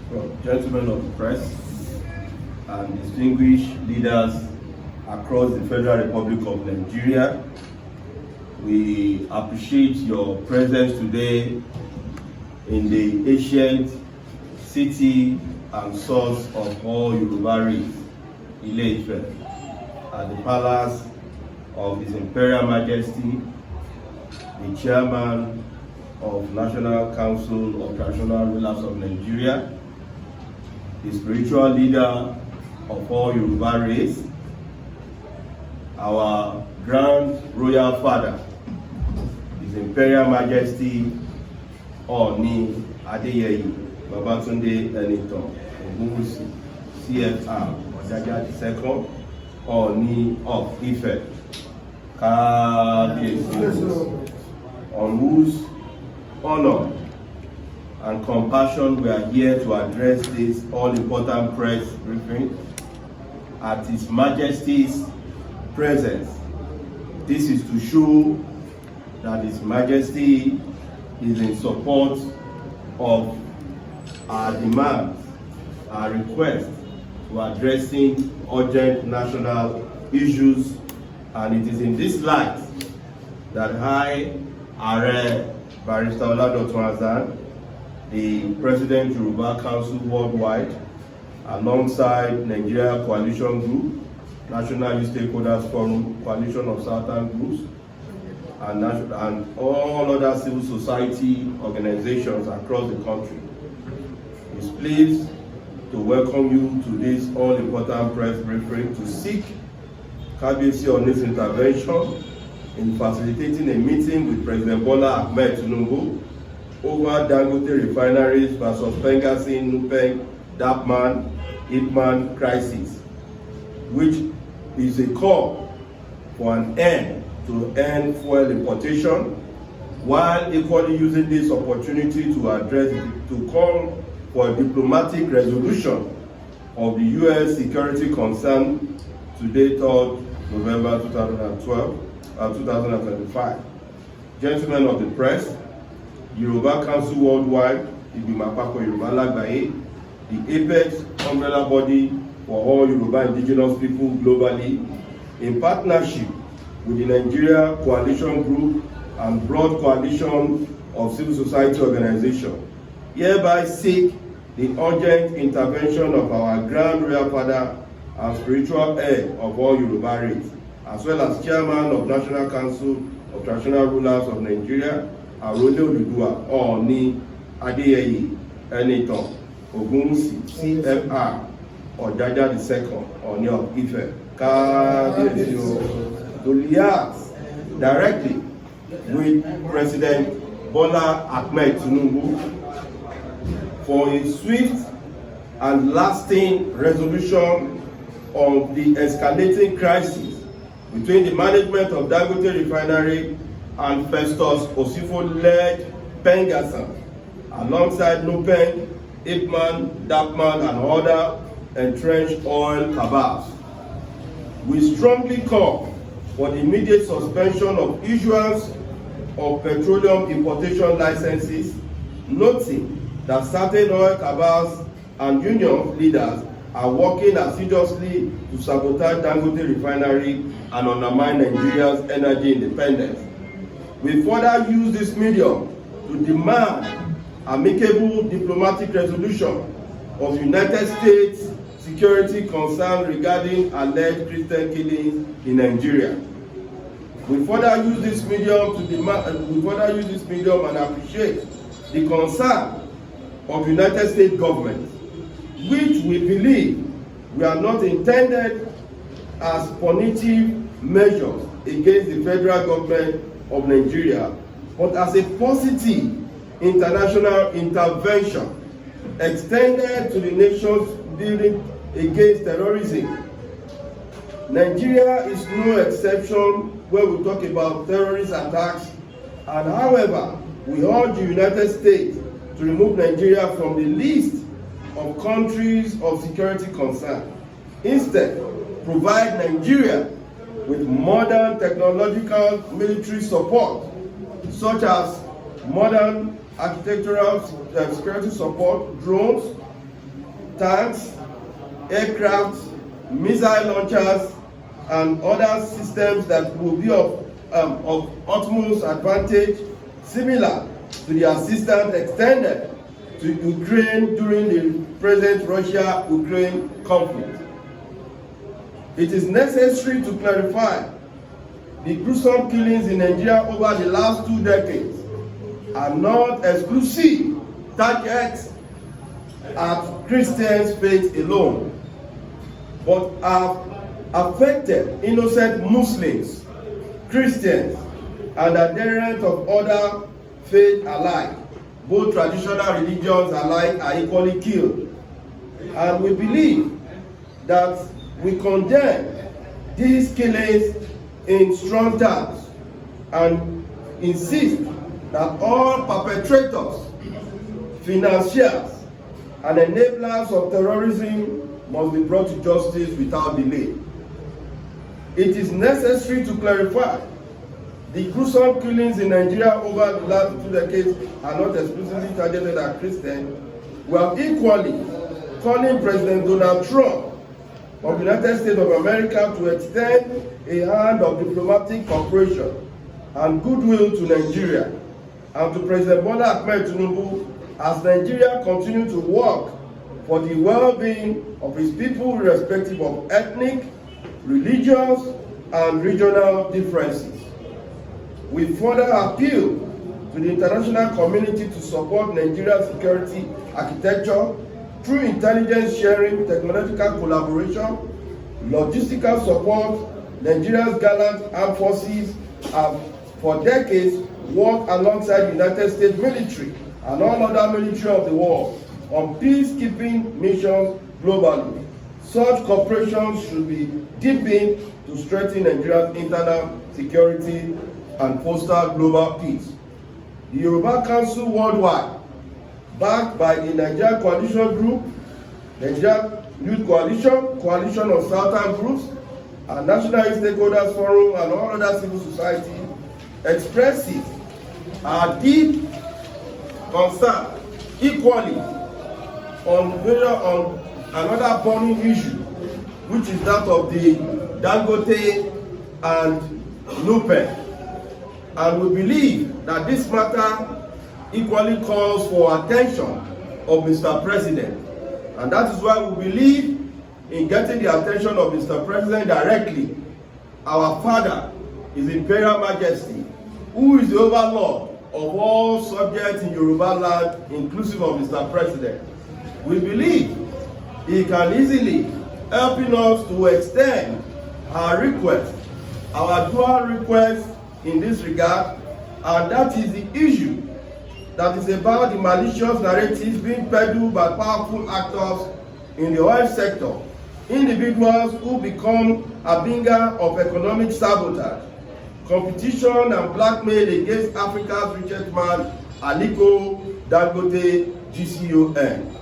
Well, gentlemen of the press and distinguished leaders across the Federal Republic of Nigeria, we appreciate your presence today in the ancient city and source of all Yoruba race, Ile-Ife, at the palace of His Imperial Majesty, the Chairman of National Council of Traditional Rulers of Nigeria, the spiritual leader of all Yoruba race, our Grand Royal Father, His Imperial Majesty Ooni Adeyeye Enitan Ogunwusi, CFR Ojaja II, Ooni of Ife, on whose honor and compassion we are here to address this all-important press briefing at His Majesty's presence. This is to show that His Majesty is in support of our demands, our requests to addressing urgent national issues, and it is in this light that Ààrẹ Barrister Oladotun, the President Yoruba Council Worldwide, alongside Nigeria Coalition Group, National Youth Stakeholders Forum, Coalition of Southern Groups, and all other civil society organizations across the country, is pleased to welcome you to this all-important press briefing to seek Kabiyesi Ooni's intervention in facilitating a meeting with President Bola Ahmed Tinubu over Dangote refineries versus PENGASSAN, Nupeng, Dapman, Ipman crisis, which is a call for an end to end fuel importation, while equally using this opportunity to call for a diplomatic resolution of the U.S. security concern today, 3rd November 2025. Gentlemen of the press, Yoruba Council Worldwide, Igbimo ApapoYoruba L'A, the apex umbrella body for all Yoruba indigenous people globally, in partnership with the Nigeria Coalition Group and broad coalition of civil society organizations, hereby seek the urgent intervention of our Grand Royal Father and spiritual head of all Yoruba race, as well as Chairman of National Council of Traditional Rulers of Nigeria, Ooni Adeyeye Enitan Ogunwusi, CFR Ojaja II, Ooni of Ife, to liaise directly with President Bola Ahmed Tinubu for a swift and lasting resolution of the escalating crisis between the management of Dangote refinery and Festus Osifo-led PENGASSAN, alongside Nupeng, Ipman, Dapman, and other entrenched oil cabals. We strongly call for the immediate suspension of issuance of petroleum importation licenses, noting that certain oil cabals and union leaders are working assiduously to sabotage Dangote refinery and undermine Nigeria's energy independence. We further use this medium to demand amicable diplomatic resolution of United States security concerns regarding alleged Christian killings in Nigeria. We further use this medium and appreciate the concern of United States government, which we believe we are not intended as punitive measures against the federal government of Nigeria, but as a positive international intervention extended to the nations dealing against terrorism. Nigeria is no exception when we talk about terrorist attacks, and however, we urge the United States to remove Nigeria from the list of countries of security concern. Instead, provide Nigeria with modern technological military support, such as modern architectural security support, drones, tanks, aircraft, missile launchers, and other systems that will be of utmost advantage, similar to the assistance extended to Ukraine during the present Russia-Ukraine conflict. It is necessary to clarify the gruesome killings in Nigeria over the last 2 decades are not exclusive targets at Christians' faith alone, but have affected innocent Muslims, Christians, and adherents of other faiths alike. Both traditional religions alike are equally killed. And we believe that we condemn these killings in strong terms and insist that all perpetrators, financiers, and enablers of terrorism must be brought to justice without delay. It is necessary to clarify the gruesome killings in Nigeria over the last 2 decades are not exclusively targeted at Christians. We are equally calling President Donald Trump of the United States of America to extend a hand of diplomatic cooperation and goodwill to Nigeria, and to President Bola Ahmed Tinubu as Nigeria continues to work for the well-being of its people irrespective of ethnic, religious, and regional differences. We further appeal to the international community to support Nigeria's security architecture through intelligence sharing, technological collaboration, logistical support. Nigeria's gallant armed forces have for decades worked alongside the United States military and all other military of the world on peacekeeping missions globally. Such cooperation should be deepened to strengthen Nigeria's internal security and foster global peace. The Yoruba Council Worldwide, backed by the Nigeria Coalition Group, Nigeria Youth Coalition, Coalition of Southern Groups, and National Stakeholders Forum, and all other civil society, expresses our deep concern equally on another burning issue, which is that of the Dangote and NUPE. And we believe that this matter equally calls for attention of Mr. President. And that is why we believe in getting the attention of Mr. President directly. Our father, His Imperial Majesty, who is the overlord of all subjects in Yoruba land, inclusive of Mr. President. We believe he can easily help us to extend our request, our dual request in this regard, and that is the issue that is about the malicious narratives being peddled by powerful actors in the oil sector, individuals who become a bringer of economic sabotage, competition, and blackmail against Africa's richest man, Aliko Dangote GCON.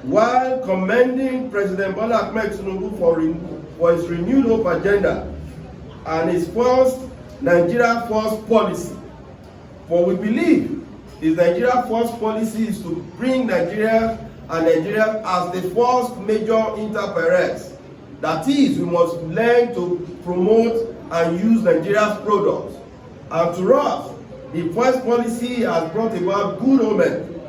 While commending President Bola Ahmed Tinubu for his renewed hope agenda and his first Nigeria First policy, for we believe his Nigeria First policy is to bring Nigeria and Nigeria as the first major enterprise. That is, we must learn to promote and use Nigeria's products. And to us, the first policy has brought about good omen,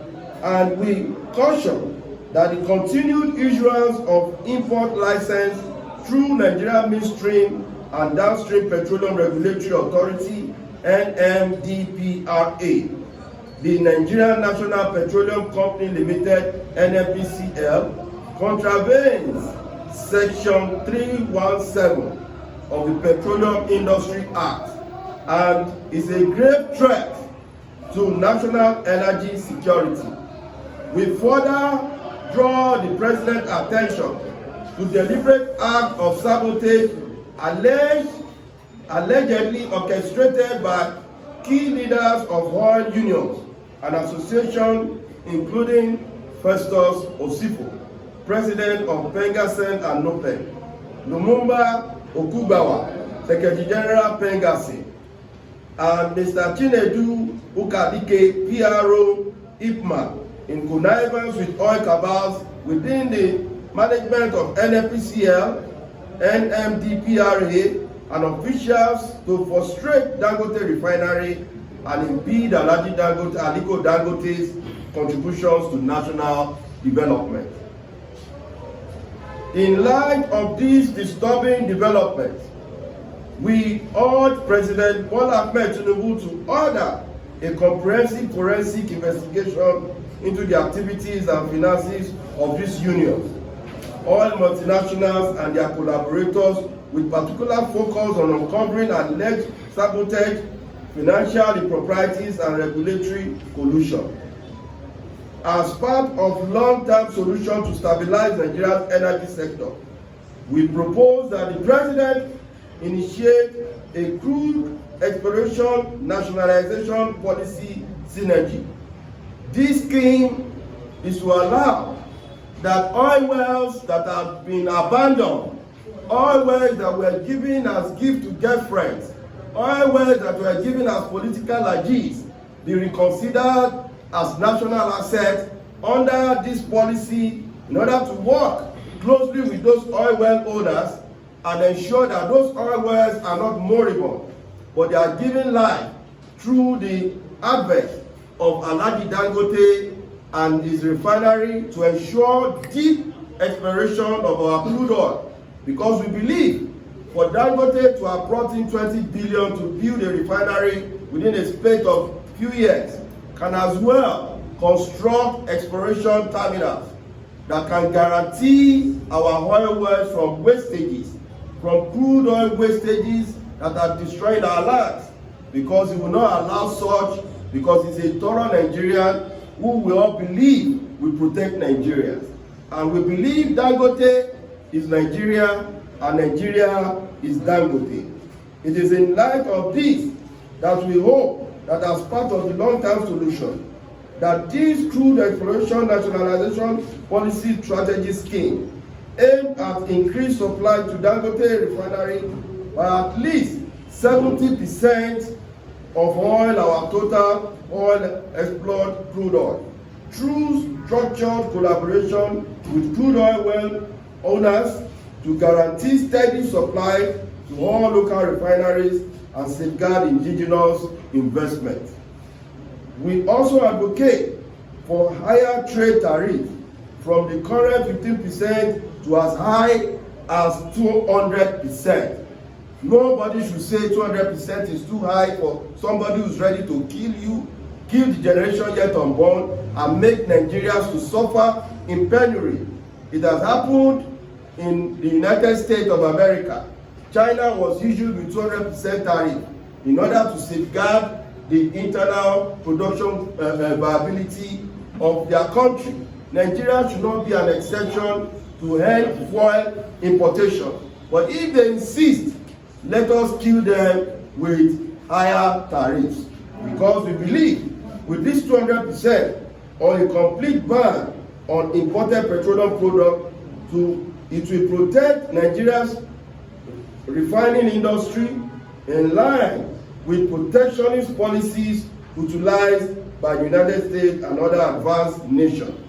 and we caution that the continued issuance of import license through Nigeria Midstream and Downstream Petroleum Regulatory Authority (NMDPRA), the Nigerian National Petroleum Company Limited (NNPCL), contravenes Section 317 of the Petroleum Industry Act and is a grave threat to national energy security. We further draw the President's attention to deliberate act of sabotage allegedly orchestrated by key leaders of oil unions and associations, including Festus Osifo, President of PENGASSAN and NUPE, Lumumba Okubawa, Secretary General PENGASSAN, and Mr. Chinedu Ukadike, PRO IPMA, in connivance with oil cabals within the management of NNPCL, NMDPRA, and officials to frustrate Dangote refinery and impede Aliko Dangote's contributions to national development. In light of these disturbing developments, we urge President Bola Ahmed Tinubu to order a comprehensive forensic investigation into the activities and finances of these unions, oil multinationals and their collaborators, with particular focus on uncovering alleged sabotage, financial improprieties, and regulatory collusion. As part of long-term solution to stabilize Nigeria's energy sector, we propose that the President initiate a crude exploration nationalization policy synergy. This scheme is to allow that oil wells that have been abandoned, oil wells that were given as gift to girlfriends, oil wells that were given as political agees, be reconsidered as national assets under this policy in order to work closely with those oil well owners and ensure that those oil wells are not moribund, but they are given life through the advent of Alhaji Dangote and his refinery to ensure deep exploration of our crude oil. Because we believe for Dangote to have brought in 20 billion to build a refinery within a space of few years can as well construct exploration terminals that can guarantee our oil wells from wastages, from crude oil wastages that are destroying our lands, because he will not allow such, because he's a thorough Nigerian who we all believe will protect Nigerians. And we believe Dangote is Nigeria and Nigeria is Dangote. It is in light of this that we hope that as part of the long-term solution, that this crude exploration nationalization policy strategy scheme aimed at increased supply to Dangote refinery by at least 70% of oil, our total oil explored crude oil, through structured collaboration with crude oil well owners to guarantee steady supply to all local refineries and safeguard indigenous investment. We also advocate for higher trade tariff from the current 15% to as high as 200%. Nobody should say 200% is too high for somebody who's ready to kill you, kill the generation yet unborn, and make Nigerians to suffer in penury. It has happened in the United States of America. China was issued with 200% tariff in order to safeguard the internal production viability of their country. Nigeria should not be an exception to end fuel importation. But if they insist, let us kill them with higher tariffs. Because we believe with this 200% or a complete ban on imported petroleum products, it will protect Nigeria's refining industry in line with protectionist policies utilized by the United States and other advanced nations.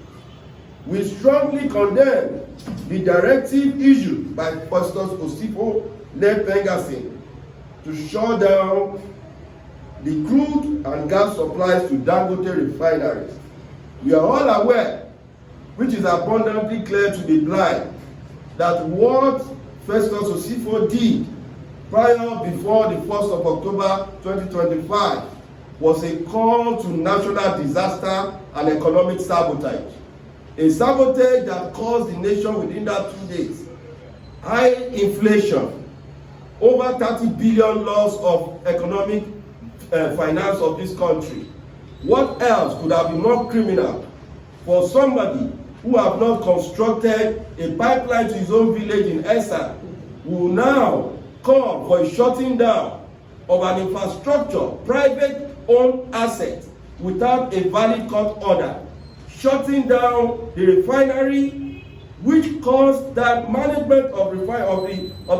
We strongly condemn the directive issued by Pastors Osifo-led PENGASSAN to shut down the crude and gas supplies to Dangote refineries. We are all aware, which is abundantly clear to the blind, that what Festus Osifo did before the 1st of October 2025 was a call to national disaster and economic sabotage. A sabotage that caused the nation within that 2 days high inflation, over 30 billion loss of economic finance of this country. What else could have been more criminal for somebody who have not constructed a pipeline to his own village in Esa, who now call for a shutting down of an infrastructure, private owned asset, without a valid court order, shutting down the refinery, which caused that management of the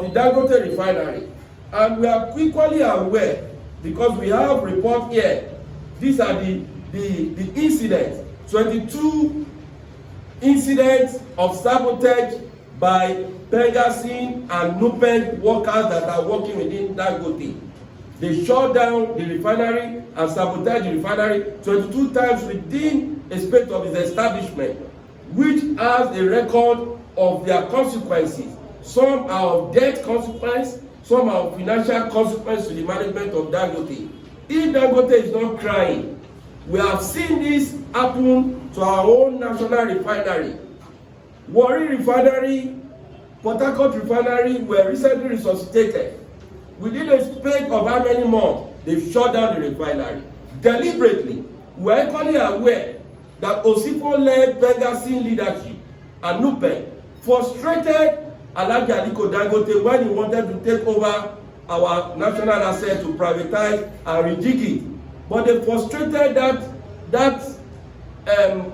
Dangote refinery. And we are equally aware, because we have report here, these are the incidents 22 incidents of sabotage by PENGASSAN and NUPEN workers that are working within Dangote. They shut down the refinery and sabotaged the refinery 22 times within a space of its establishment, which has a record of their consequences. Some are of death consequence, some are of financial consequence to the management of Dangote. If Dangote is not crying, we have seen this happen to our own national refinery. Warri Refinery, Port Harcourt Refinery were recently resuscitated. Within a space of how many months, they've shut down the refinery. Deliberately, we are equally aware that Osifo-led PENGASSAN leadership and NUPEN frustrated Alhaji Aliko Dangote when he wanted to take over our national asset to privatize and rejig it. But they frustrated that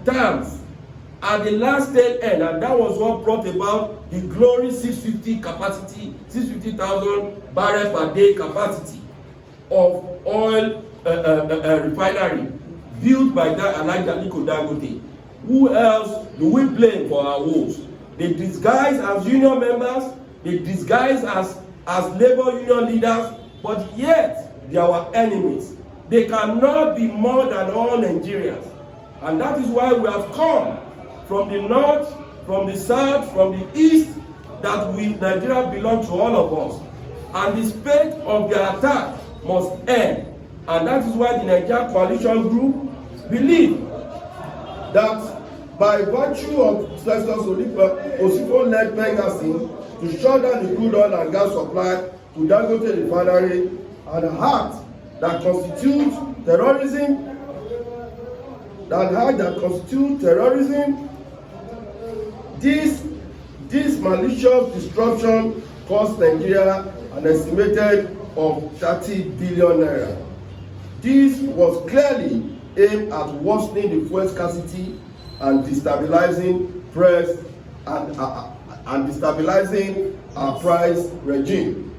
terms at the last tail end, and that was what brought about the glory 650 capacity, 650,000 barrels per day capacity of oil refinery built by that Alhaji Aliko Dangote. Who else do we blame for our woes? They disguise as union members, they disguise as labor union leaders, but yet they are our enemies. They cannot be more than all Nigerians. And that is why we have come from the north, from the south, from the east, that Nigeria belongs to all of us. And the spate of their attack must end. And that is why the Nigeria Coalition Group believe that by virtue of Osifo-led PENGASSAN to shut down the crude oil and gas supply to Dangote refinery, and an act that constitutes terrorism, this malicious disruption cost Nigeria an estimated of 30 billion naira. This was clearly aimed at worsening the fuel scarcity and destabilizing destabilizing our price regime.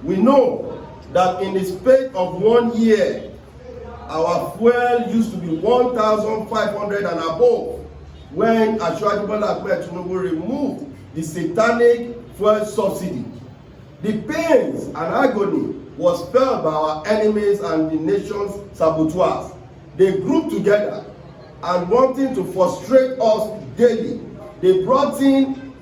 We know that in the space of 1 year, our fuel used to be 1,500 and above when Tinubu removed the satanic fuel subsidy. The pains and agony was felt by our enemies and the nation's saboteurs. They grouped together and wanting to frustrate us daily. They brought in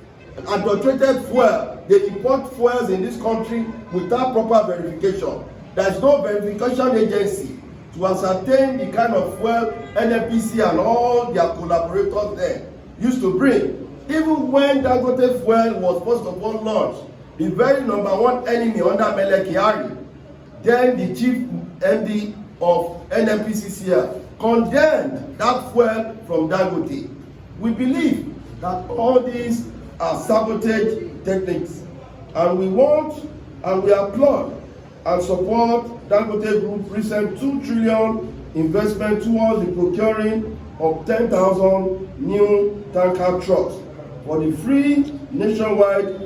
adulterated fuel. They import fuels in this country without proper verification. There is no verification agency to ascertain the kind of fuel NNPC and all their collaborators there used to bring. Even when Dangote fuel was first of all launched, the very number one enemy under Mele Kyari, then the chief MD of NNPCCL, condemned that fuel from Dangote. We believe that all these are sabotage techniques, and we applaud and support Dangote Group's recent 2 trillion investment towards the procuring of 10,000 new tanker trucks for the free nationwide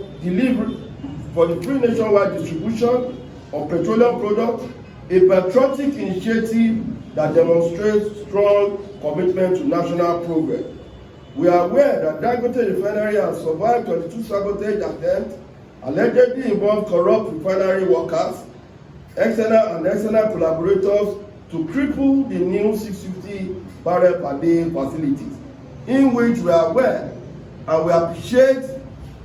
distribution of petroleum products, a patriotic initiative that demonstrates strong commitment to national progress. We are aware that Dangote refinery has survived 22 sabotage attempts, allegedly involved corrupt refinery workers, external collaborators to cripple the new 650 barrel per day facilities, in which we are aware and we appreciate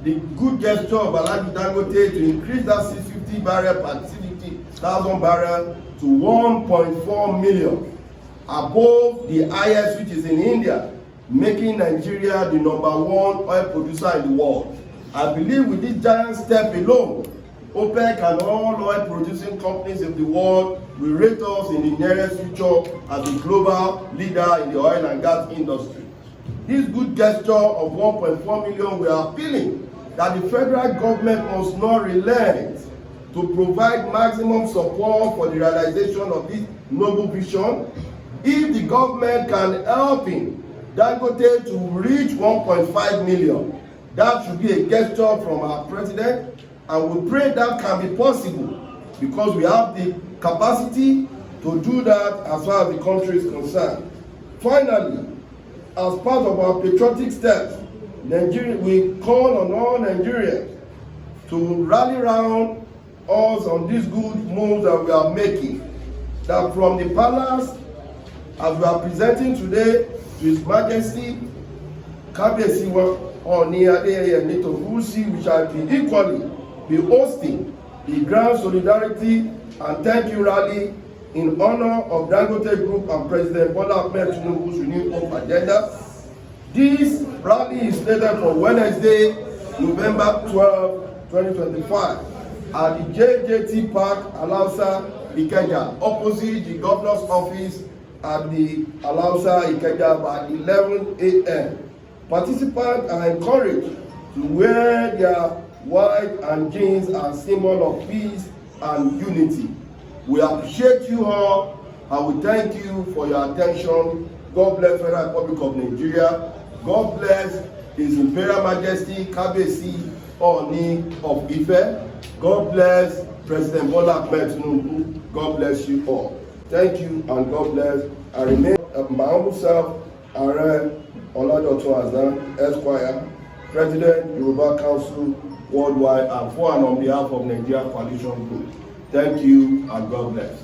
the good gesture of Alhaji Dangote to increase that 650 barrel per 650,000 barrel to 1.4 million, above the highest, which is in India, making Nigeria the #1 oil producer in the world. I believe with this giant step alone, OPEC and all oil producing companies in the world will rate us in the nearest future as the global leader in the oil and gas industry. This good gesture of 1.4 million, we are appealing that the federal government must not relent to provide maximum support for the realization of this noble vision. If the government can help him, Dangote, to reach 1.5 million, that should be a gesture from our president, and we pray that can be possible because we have the capacity to do that as far as the country is concerned. Finally, as part of our patriotic steps, we call on all Nigerians to rally round us on these good moves that we are making. That from the palace, as we are presenting today to His Majesty, Ooni Adeyeye Enitan Ogunwusi, we shall be equally hosting the Grand Solidarity and Thank You Rally in honor of Dangote Group and President Bola Ahmed Tinubu's renewed agenda. This rally is slated for Wednesday, November 12, 2025 at the JJT Park, Alausa, Ikeja, opposite the governor's office at the Alausa, Ikeja by 11 a.m. Participants are encouraged to wear their white and jeans as symbol of peace and unity. We appreciate you all and we thank you for your attention. God bless the Federal Republic of Nigeria. God bless His Imperial Majesty, Ooni of Ife. God bless President Bola Ahmed Tinubu. God bless you all. Thank you and God bless. I remain my humble self, Ojaja II, Esquire, President, Yoruba Council Worldwide, and for and on behalf of Nigeria Coalition Group. Thank you and God bless.